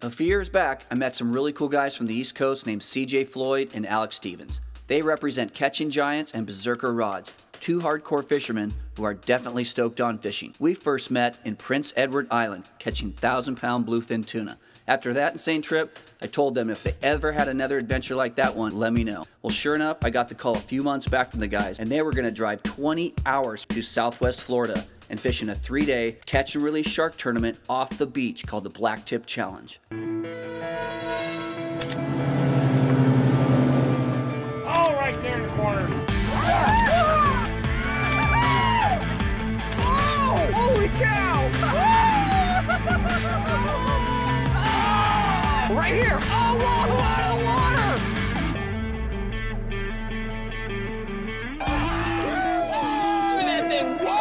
A few years back, I met some really cool guys from the East Coast named CJ Floyd and Alex Stevens. They represent Catchin'Jiants and Berserker Rods, two hardcore fishermen who are definitely stoked on fishing. We first met in Prince Edward Island, catching 1,000-pound bluefin tuna. After that insane trip, I told them if they ever had another adventure like that one, let me know. Well, sure enough, I got the call a few months back from the guys, and they were gonna drive 20 hours to Southwest Florida and fish in a 3-day catch and release shark tournament off the beach called the Blacktip Challenge. Oh, right there in the corner. Oh, holy cow! Right here! Oh, whoa, out of the water! Look at that thing! Whoa!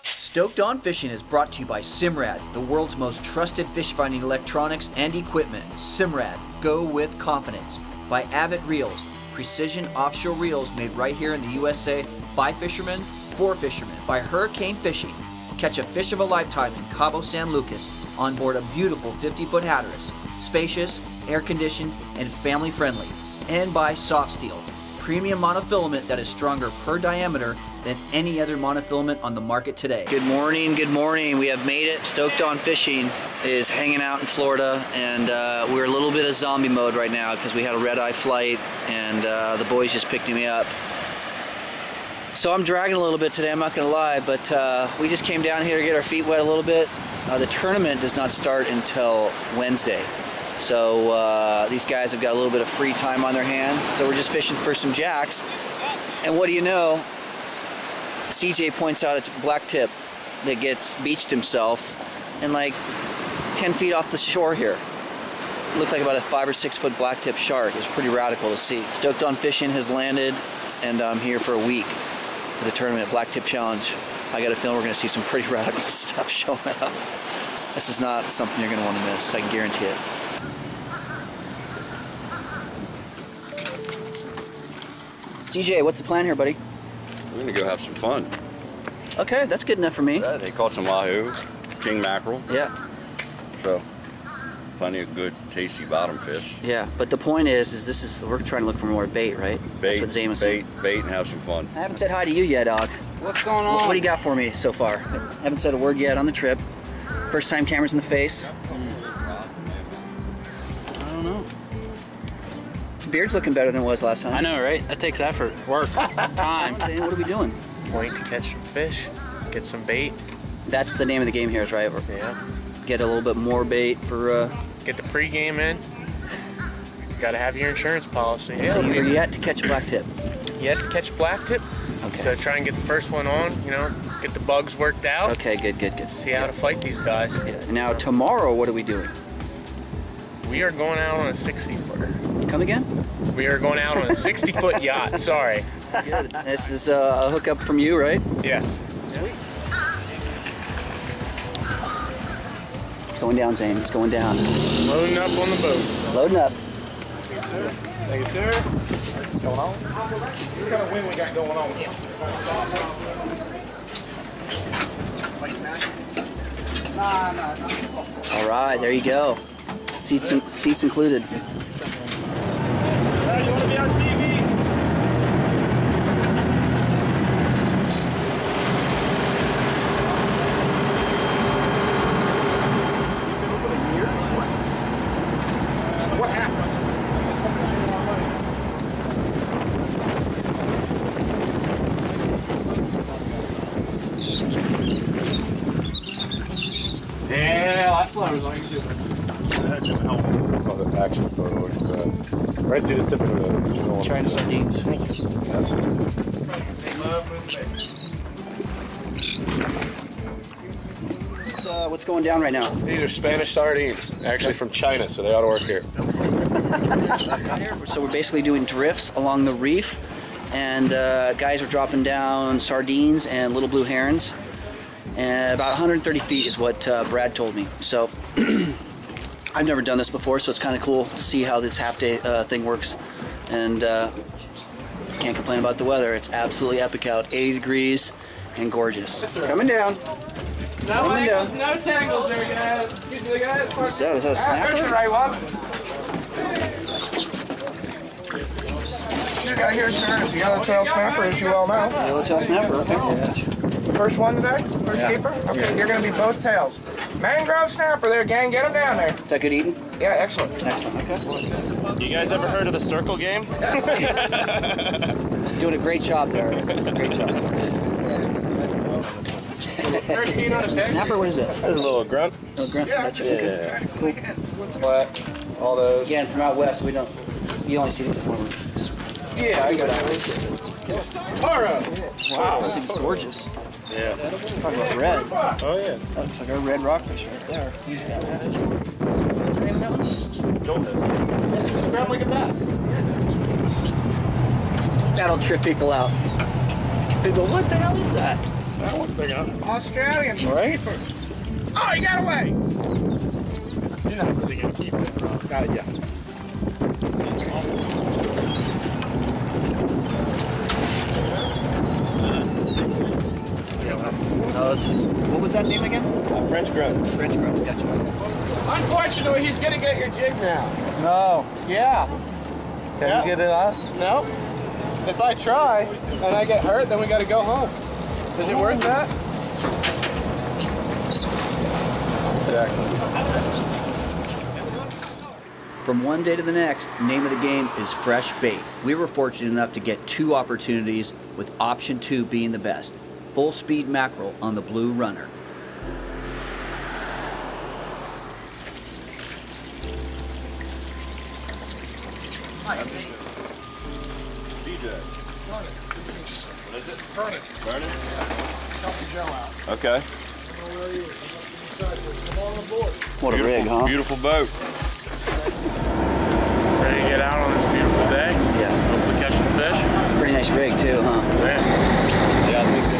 Stoked on Fishing is brought to you by Simrad, the world's most trusted fish finding electronics and equipment. Simrad, go with confidence. By Avid Reels, precision offshore reels made right here in the USA by fishermen, for fishermen. By Hurricane Fishing, catch a fish of a lifetime in Cabo San Lucas on board a beautiful 50-foot Hatteras. Spacious, air-conditioned, and family-friendly. And by Soft Steel, premium monofilament that is stronger per diameter than any other monofilament on the market today. Good morning, good morning. We have made it. Stoked on Fishing is hanging out in Florida, and we're a little bit of zombie mode right now because we had a red-eye flight, and the boys just picked me up. So I'm dragging a little bit today, I'm not gonna lie, but we just came down here to get our feet wet a little bit. The tournament does not start until Wednesday. So these guys have got a little bit of free time on their hands, so we're just fishing for some jacks. And what do you know, CJ points out a blacktip that gets beached himself and like 10 feet off the shore here. It looked like about a 5 or 6 foot blacktip shark. It was pretty radical to see. Stoked on Fishing has landed, and I'm here for a week for the tournament Blacktip Challenge. I got a feeling we're going to see some pretty radical stuff showing up. This is not something you're going to want to miss, I can guarantee it. CJ, what's the plan here, buddy? We're gonna go have some fun. Okay, that's good enough for me. Yeah, they caught some wahoo, king mackerel. Yeah. So, plenty of good, tasty bottom fish. Yeah, but the point is we're trying to look for more bait, right? Bait, that's what Zane was saying. Bait, and have some fun. I haven't said hi to you yet, Alex. What's going on? What do you got for me so far? I haven't said a word yet on the trip. First time cameras in the face. I don't know. Beard's looking better than it was last time. I know, right? That takes effort, work, time. Zane, what are we doing? Going to catch some fish, get some bait. That's the name of the game here, right? Yeah. Get a little bit more bait for... Get the pregame in. Got to have your insurance policy. So you're yet to catch a blacktip. Yet to catch a blacktip. Okay. So try and get the first one on, you know, get the bugs worked out. Okay, good. See how to fight these guys. Yeah. Now, tomorrow, what are we doing? We are going out on a 60-footer. Come again? We are going out on a 60-foot yacht, sorry. Yeah, this is a hookup from you, right? Yes. Sweet. It's going down, Zane. It's going down. Loading up on the boat. Loading up. Thank you, sir. What's going on? What kind of wind we got going on here? All right, there you go. Seats included. You want to be on TV? What happened? Yeah, that's what I was like to. Call the action photo. Right through the tip of the nose. China sardines. Absolutely. What's going down right now? These are Spanish sardines, actually from China, so they ought to work here. So we're basically doing drifts along the reef, and guys are dropping down sardines and little blue herons. And about 130 feet is what Brad told me. So I've never done this before, so it's kind of cool to see how this half-day thing works. And can't complain about the weather. It's absolutely epic out. 80 degrees, and gorgeous. Coming down. No angles, no tangles there, guys. Excuse me, guys. Is that a snapper? There's the right one. You got here, sir, is a yellowtail snapper, as you well know. Yellowtail snapper, okay. The first one today? First keeper? Okay, you're going to be both tails. Mangrove snapper there, gang. Get him down there. Is that good eating? Yeah, excellent. Excellent, okay. You guys ever heard of the circle game? Doing a great job there. Great job. 13 on a pick. Snapper, what is it? That's a little grunt. Oh, grunt. Gotcha. Yeah. Cool. Flat. All those. Again, from out west, we don't. You only see this one. Yeah, I got it. Wow, that thing's gorgeous. Yeah. Talk about red. Oh yeah. That looks like a red rockfish right there. What's the name of that one? Just grab like a bass. That'll trip people out. They go, what the hell is that? That one's big enough. Australian Right? keeper. Oh, you got away. You're not really gonna keep it, bro. Yeah. What was that name again? French grunt. French grunt. Gotcha. Unfortunately, he's gonna get your jig now. No. Yeah. Can you get it off? No. If I try and I get hurt, then we gotta go home. Is it worth that? Exactly. From one day to the next, the name of the game is fresh bait. We were fortunate enough to get 2 opportunities, with option 2 being the best. Full speed mackerel on the Blue Runner. Burn it. Burn it? Suck the gel out. Okay. Come on board. What a rig, huh? Beautiful boat. Ready to get out on this beautiful day? Yeah. Hopefully catch some fish. Pretty nice rig too, huh? Yeah, I think so.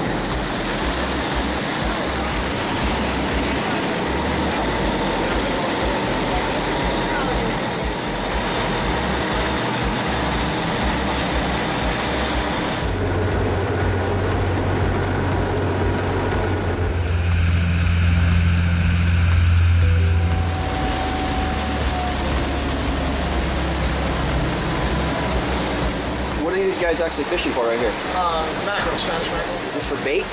What are these guys actually fishing for right here? Mackerel, Spanish mackerel. Is this for bait?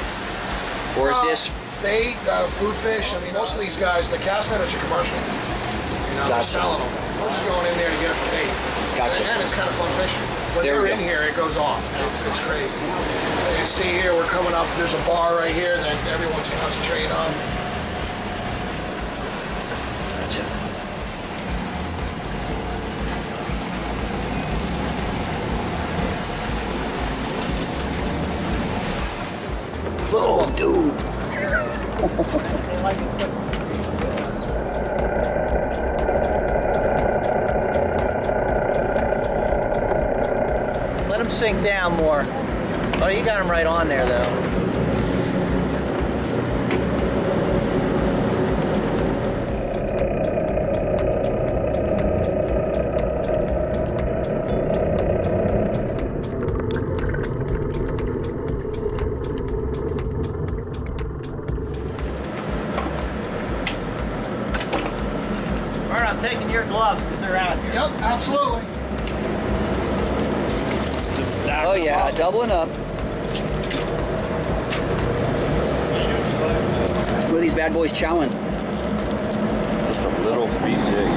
Or is this... Bait, food fish. I mean, most of these guys, the cast net are commercial. You know, they're Gotcha. selling them. We're just going in there to get it for bait. Gotcha. And it's kind of fun fishing. When There we they're in go. here, it goes off. It's crazy. You see here, we're coming up. There's a bar right here that everyone's concentrating on. Gotcha. Oh, dude. Let him sink down more. Oh, you got him right on there, though. I'm taking your gloves because they're out here. Yep, absolutely. Oh yeah, doubling up. What are these bad boys chowing? Just a little speed jig.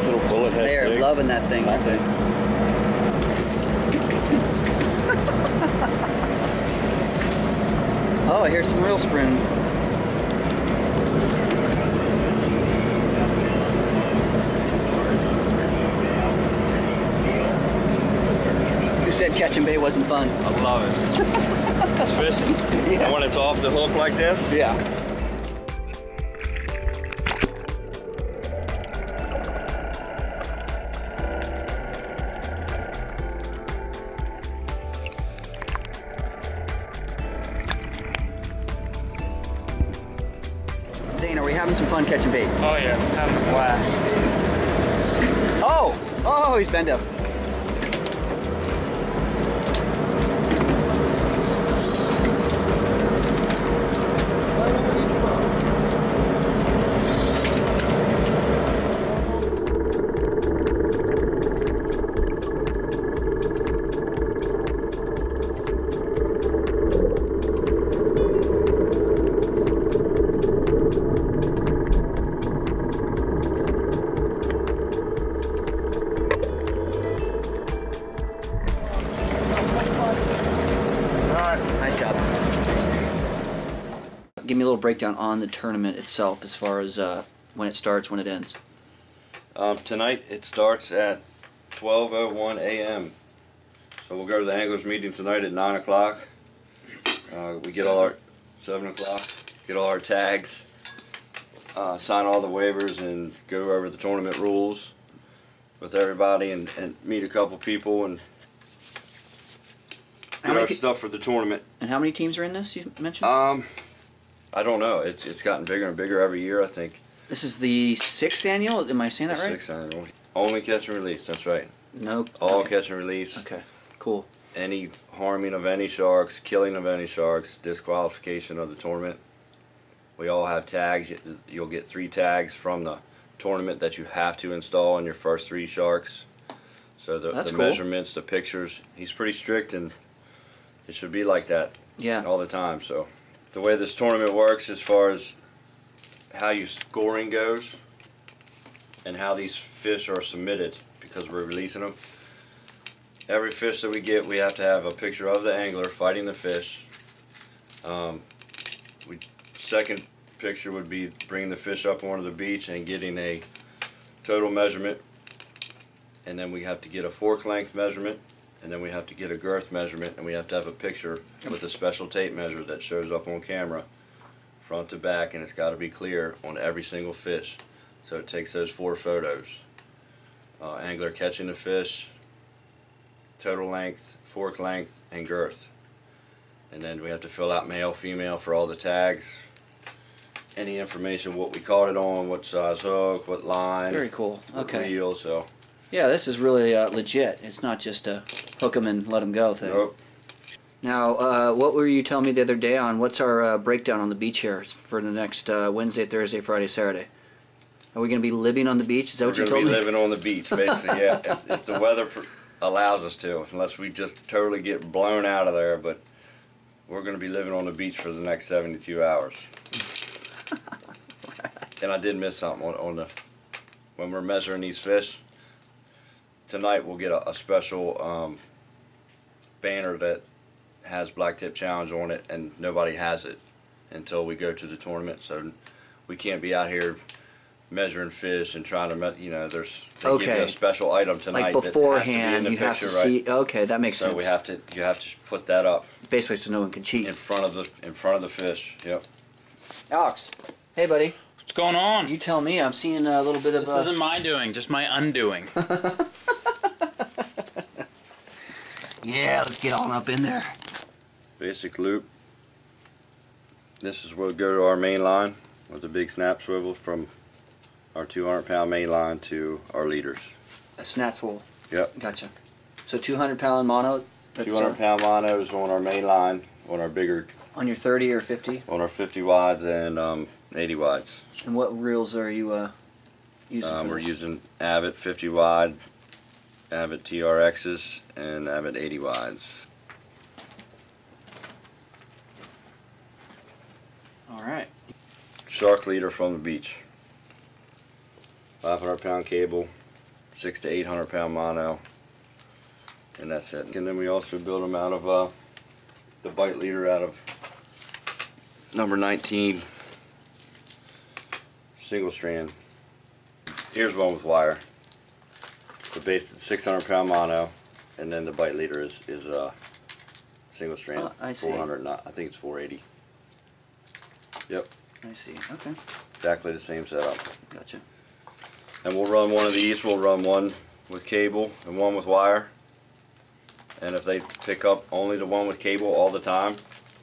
Little bullet head They are jig. loving that thing, aren't they? Oh, I hear some real spring. Who said catching bait wasn't fun? I love it. It's fishing. Yeah. And when it's off the hook like this, Yeah. Zane, are we having some fun catching bait? Oh yeah, having a blast. Oh! Oh, he's bent up. give me a little breakdown on the tournament itself, as far as when it starts, when it ends. Tonight it starts at 12:01 a.m. So we'll go to the anglers meeting tonight at 9 o'clock. We get all our 7 o'clock. Get all our tags, sign all the waivers, and go over the tournament rules with everybody, and meet a couple people and get our stuff for the tournament. And how many teams are in this, you mentioned? I don't know. It's gotten bigger and bigger every year, I think. This is the 6th annual. Am I saying that right? 6th annual. Only catch and release. That's right. Nope. All okay. catch and release. Okay. Cool. Any harming of any sharks, killing of any sharks, disqualification of the tournament. We all have tags. You'll get 3 tags from the tournament that you have to install on your first 3 sharks. So the cool. Measurements, the pictures. He's pretty strict, and it should be like that. Yeah. All the time. So the way this tournament works, as far as how your scoring goes, and how these fish are submitted, because we're releasing them. Every fish that we get, we have to have a picture of the angler fighting the fish. Second picture would be bringing the fish up onto the beach and getting a total measurement. And then we have to get a fork length measurement, and then we have to get a girth measurement, and we have to have a picture with a special tape measure that shows up on camera, front to back, and it's got to be clear on every single fish. So it takes those 4 photos. Angler catching the fish, total length, fork length, and girth. And then we have to fill out male, female for all the tags. Any information, what we caught it on, what size hook, what line. Very cool. Okay. Reel, so. Yeah, this is really legit. It's not just a hook 'em and let 'em go thing. Nope. Now, what were you telling me the other day on what's our breakdown on the beach here for the next Wednesday, Thursday, Friday, Saturday? Are we going to be living on the beach? Is that what you told me? We're going to be living on the beach, basically, yeah. If the weather allows us to, unless we just totally get blown out of there, but we're going to be living on the beach for the next 72 hours. And I did miss something when we're measuring these fish. Tonight we'll get a special banner that has Blacktip Challenge on it, and nobody has it until we go to the tournament. So we can't be out here measuring fish and trying to, they give you a special item tonight. Like beforehand, that has to be in the picture, you have to see. Okay, that makes sense. So you have to put that up. Basically, so no one can cheat. In front of the fish. Yep. Alex, hey buddy. What's going on? You tell me. I'm seeing a little bit of. This isn't my doing, just my undoing. Yeah, let's get on up in there. Basic loop. This is where we'll go to our main line with a big snap swivel from our 200-pound main line to our leaders. A snap swivel. Yep. Gotcha. So 200-pound mono. 200-pound monos on our main line, on our bigger. On your 30 or 50? On our 50 wides and 80 wides. And what reels are you using? We're using Avid 50 wide, Avid TRXs, and Avid 80 wides. All right. Shark leader from the beach. 500-pound cable, 600 to 800-pound mono, and that's it. And then we also build them out of the bite leader out of number 19 single strand. Here's one with wire. The base is 600-pound mono, and then the bite leader is single strand. I see. 400, I think it's 480. Yep. I see. Okay. Exactly the same setup. Gotcha. And we'll run one of these. We'll run one with cable and one with wire. And if they pick up only the one with cable all the time,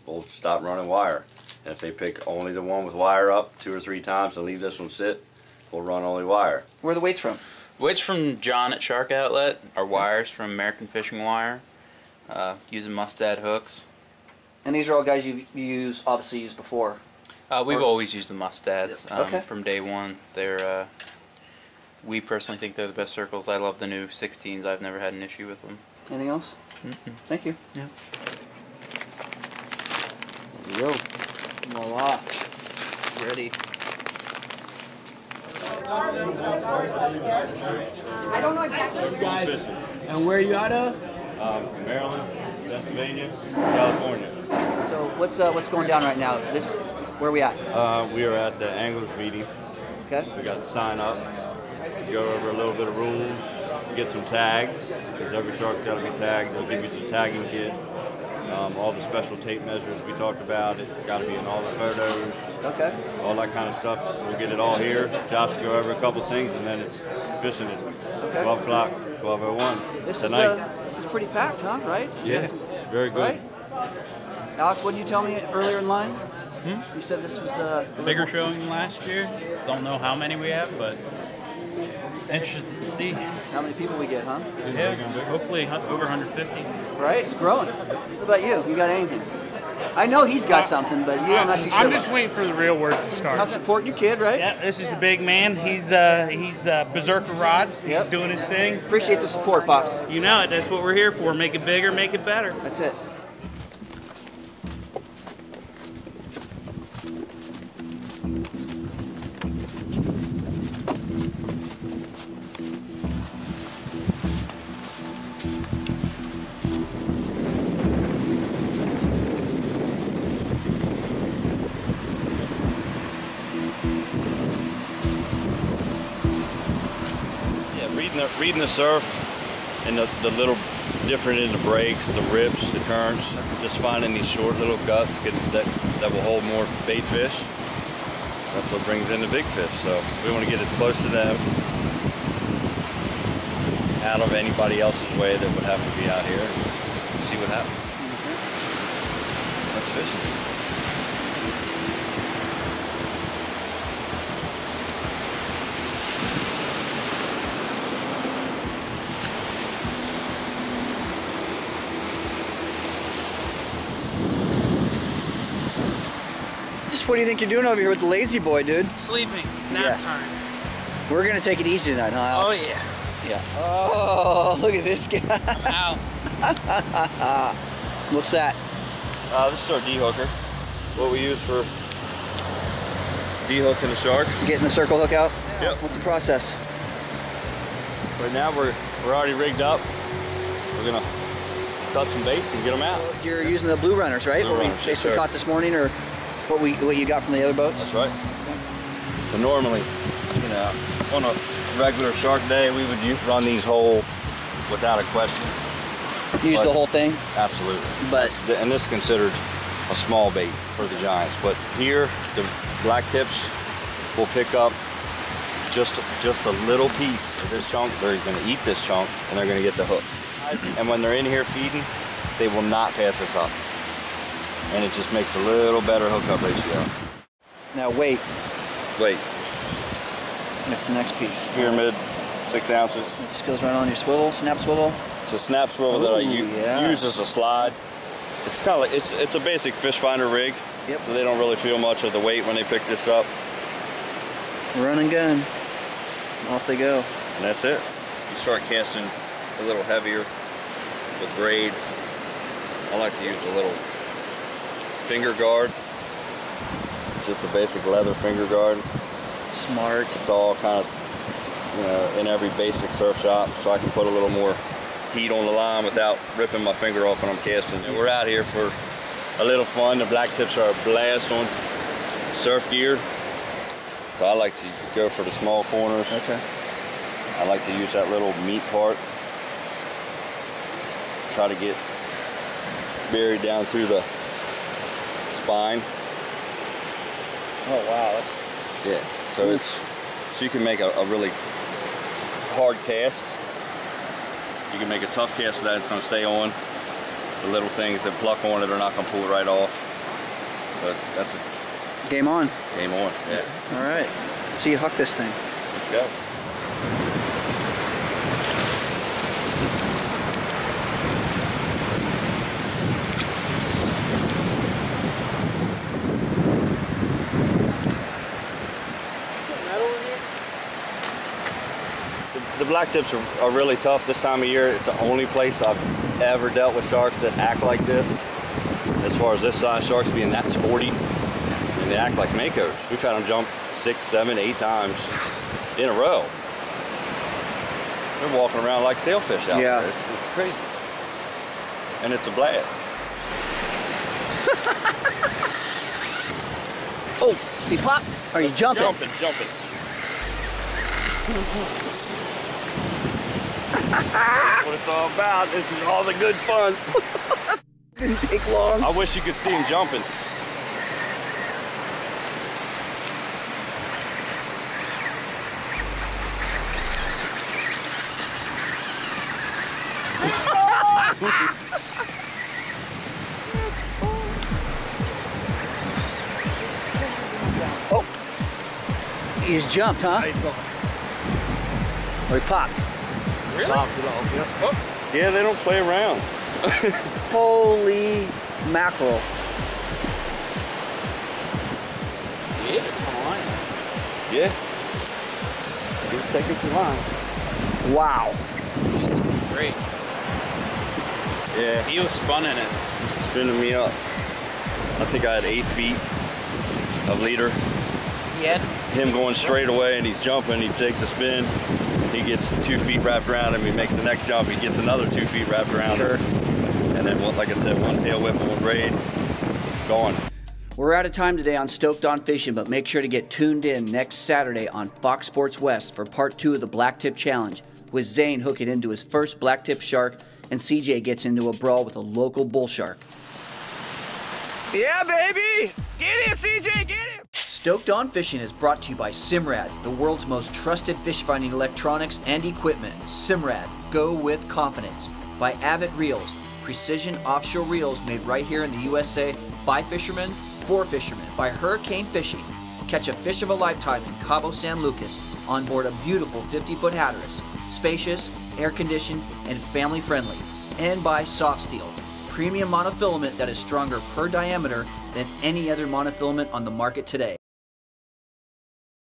we'll stop running wire. And if they pick only the one with wire up 2 or 3 times and leave this one sit, we'll run only wire. Where are the weights from? Weights from John at Shark Outlet. Our wires from American Fishing Wire. Using Mustad hooks. And these are all guys you've obviously used before. We've always used the Mustads Okay. from day one. They're we personally think they're the best circles. I love the new 16s. I've never had an issue with them. Anything else? Thank you. Yeah. There we go. Voila. Ready. I don't know exactly. Guys, and where are you out of? Maryland, Pennsylvania, California. So what's going down right now? This Where are we at? We are at the anglers meeting. Okay. We got to sign up, go over a little bit of rules, get some tags, because every shark's got to be tagged. They'll give you some tagging kit. All the special tape measures we talked about, it's got to be in all the photos. Okay. All that kind of stuff. We'll get it all here. Josh will go over a couple things, and then it's fishing at 12 o'clock, 12:01 tonight. This is pretty packed, huh? Right? Yeah, it's very good. Right? Alex, what did you tell me earlier in line? You said this was bigger showing than last year. Don't know how many we have, but interested to see. How many people we get, huh? Yeah, hopefully over 150. Right? It's growing. What about you? You got anything? I know he's got something, but you don't have to show I'm just us. waiting for the real work to start. How's that important, your kid, right? Yeah, this is the big man. He's Berserker Rods. He's doing his thing. Appreciate the support, Pops. You know it. That's what we're here for. Make it bigger, make it better. That's it. Reading the surf and the little different in the breaks, the rips, the currents, just finding these short little guts that will hold more bait fish. That's what brings in the big fish. So we want to get as close to them out of anybody else's way that would have to be out here and see what happens. That's fishing. What do you think you're doing over here with the lazy boy, dude? Sleeping. Nap time. We're gonna take it easy tonight, huh, Alex? Oh yeah. Yeah. Oh, look at this guy. Ow. What's that? This is our D-hooker. What we use for D-hooking the sharks. Getting the circle hook out? Yep. What's the process? Right now we're already rigged up. We're gonna cut some baits and get them out. You're using the blue runners, right? Blue What we runners, basically yes, sir. caught this morning, or what you got from the other boat? That's right. So normally, you know, on a regular shark day, we would run these whole without a question. Use the whole thing? Absolutely. But and this is considered a small bait for the giants. But here, the blacktips will pick up just a little piece of this chunk. They're going to eat this chunk, and they're going to get the hook. And when they're in here feeding, they will not pass this up. And it just makes a little better hookup ratio. now weight. Weight. That's the next piece. Pyramid, 6 ounces. It just goes right on your swivel, snap swivel. It's a snap swivel that I use as a slide. It's kind of like, it's a basic fish finder rig. Yep. So they don't really feel much of the weight when they pick this up. Run and gun. Off they go. And that's it. You start casting a little heavier with braid. I like to use a little finger guard. It's just a basic leather finger guard. Smart. It's all kind of, you know, in every basic surf shop, so I can put a little more heat on the line without ripping my finger off when I'm casting. And we're out here for a little fun. The blacktips are a blast on surf gear. So I like to go for the small corners. Okay. I like to use that little meat part. Try to get buried down through the spine. Oh wow, that's So it's so you can make a really hard cast. You can make a tough cast for that. It's going to stay on. The little things that pluck on it are not going to pull it right off. So that's a game on. Game on. Yeah. All right. Let's see you hook this thing. Let's go. The blacktips are really tough this time of year. It's the only place I've ever dealt with sharks that act like this. As far as this size sharks being that sporty, and they act like makos. We've had them jump 6, 7, 8 times in a row. They're walking around like sailfish out there. It's crazy. And it's a blast. Oh, you pop? Are you jumping? Jumping. That's what it's all about. This is all the good fun. Didn't take long. I wish you could see him jumping. Oh, he just jumped, huh? Or he popped. Really? Popped it off, yeah. Oh. Yeah, they don't play around. Holy mackerel. Yeah, it's on line. Yeah. He's taking some line. Wow. He's looking great. Yeah. He was spun in it. He's spinning me up. I think I had 8 feet of leader. He had Him going straight away and he's jumping, he takes a spin. He gets 2 feet wrapped around him, he makes the next jump, he gets another 2 feet wrapped around him. And then, like I said, one tail whip and one braid, gone. We're out of time today on Stoked on Fishing, but make sure to get tuned in next Saturday on Fox Sports West for part 2 of the Blacktip Challenge, with Zane hooking into his first blacktip shark and CJ gets into a brawl with a local bull shark. Yeah, baby! Get him, CJ, get him! Stoked on Fishing is brought to you by Simrad, the world's most trusted fish finding electronics and equipment. Simrad, go with confidence. By Avid Reels, precision offshore reels made right here in the USA by fishermen, for fishermen. By Hurricane Fishing, catch a fish of a lifetime in Cabo San Lucas on board a beautiful 50-foot Hatteras, spacious, air-conditioned, and family-friendly. And by Soft Steel, premium monofilament that is stronger per diameter than any other monofilament on the market today.